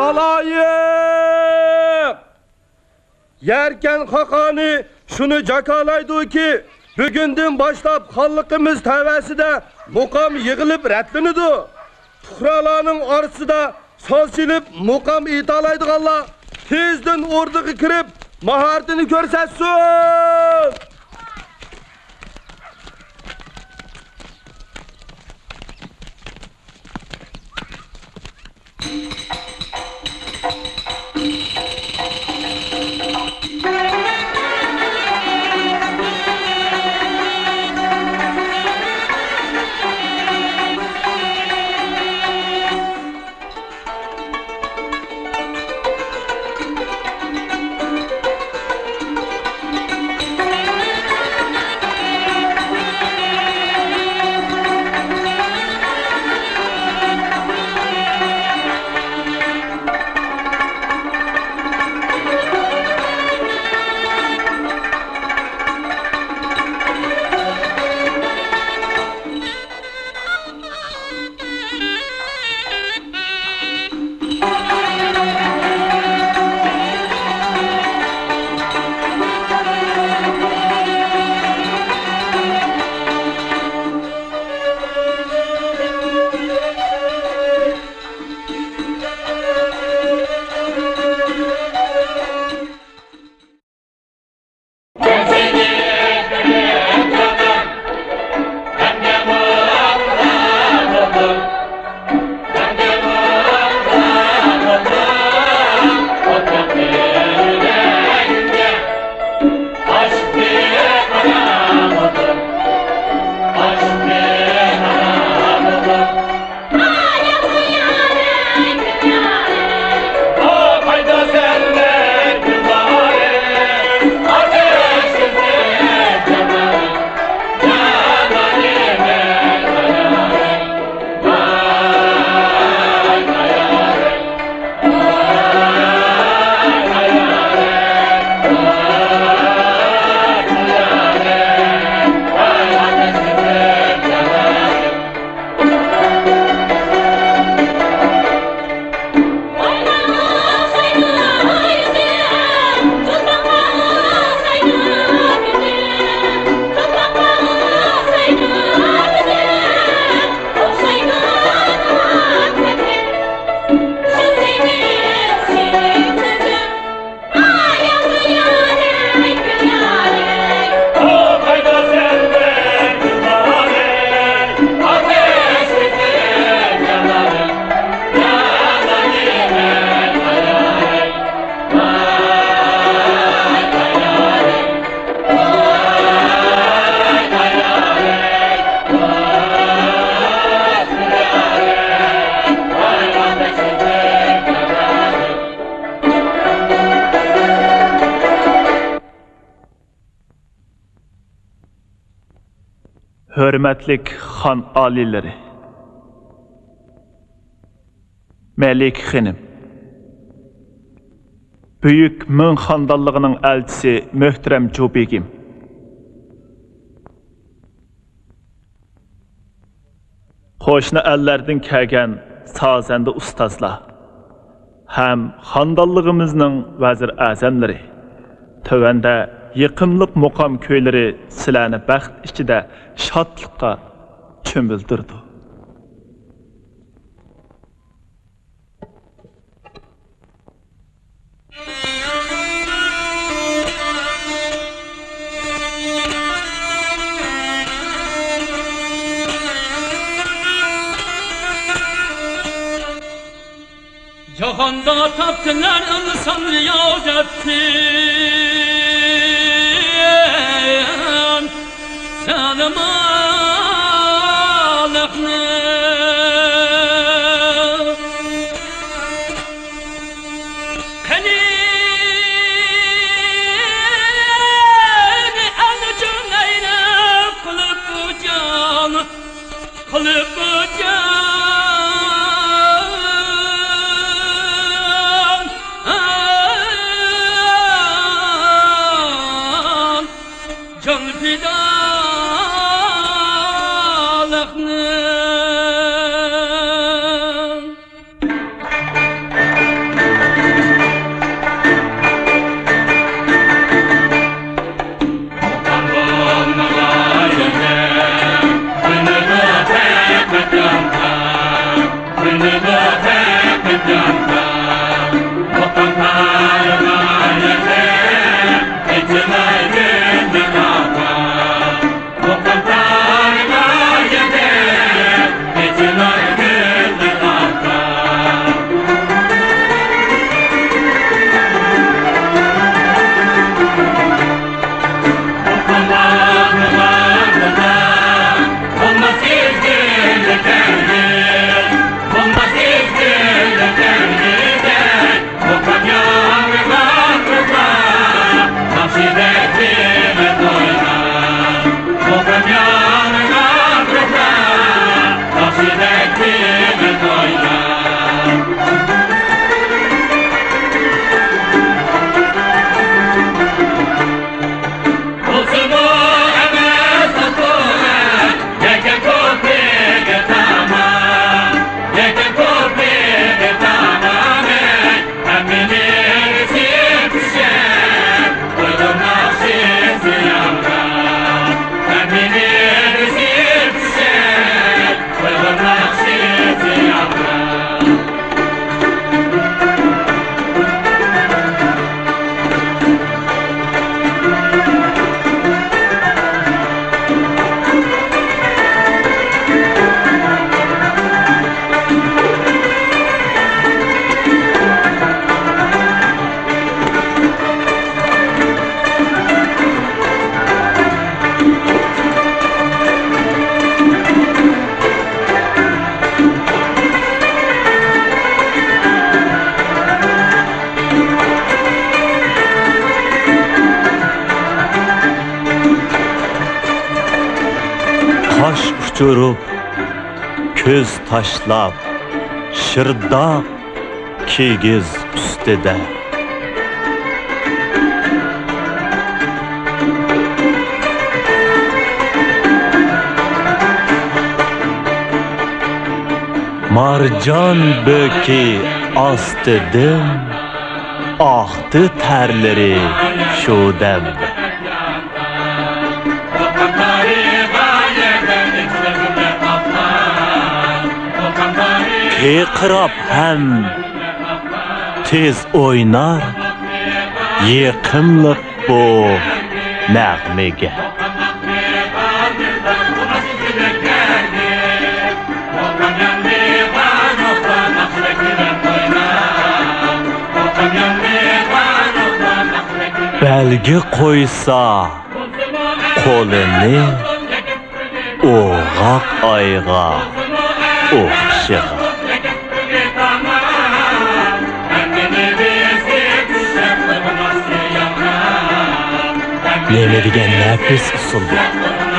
Halayık! Yerken Hakani şunu cakalaydı ki bugünden başlap halkımız teveside mukam yığılıp retlenidi. Puhralarının arasında salçılıp mukam italaydık Allah. Tezden orduğa kirip maharetini görsetsin. Hürmetlik xan alileri, Melik Xanim, Büyük Mün xandallığının elçisi Möhtərəm Cubigim, Qoşna əllərdən kəlgən sazəndə ustazlar, həm xandallığımızın vəzir əzəmləri, tövəndə yıqımlıq muqam köyləri sizlərni bəxt içində şadlıqqa çömüldürdü. Cahanda taptılar insan riyazetin Sana malıklı Kalini alıcın eyle kılıp can Can fidan jurup, köz taşlap, şırdaq kigiz üstüde. Marcan böki astıdım, ahtı terleri şu dem. Kıkrap hem tez oynar, yıkımlık bu nəğmege. Belgi koysa kolunu oğaq ayğa oxşağa. Neme degen nefis usul bu?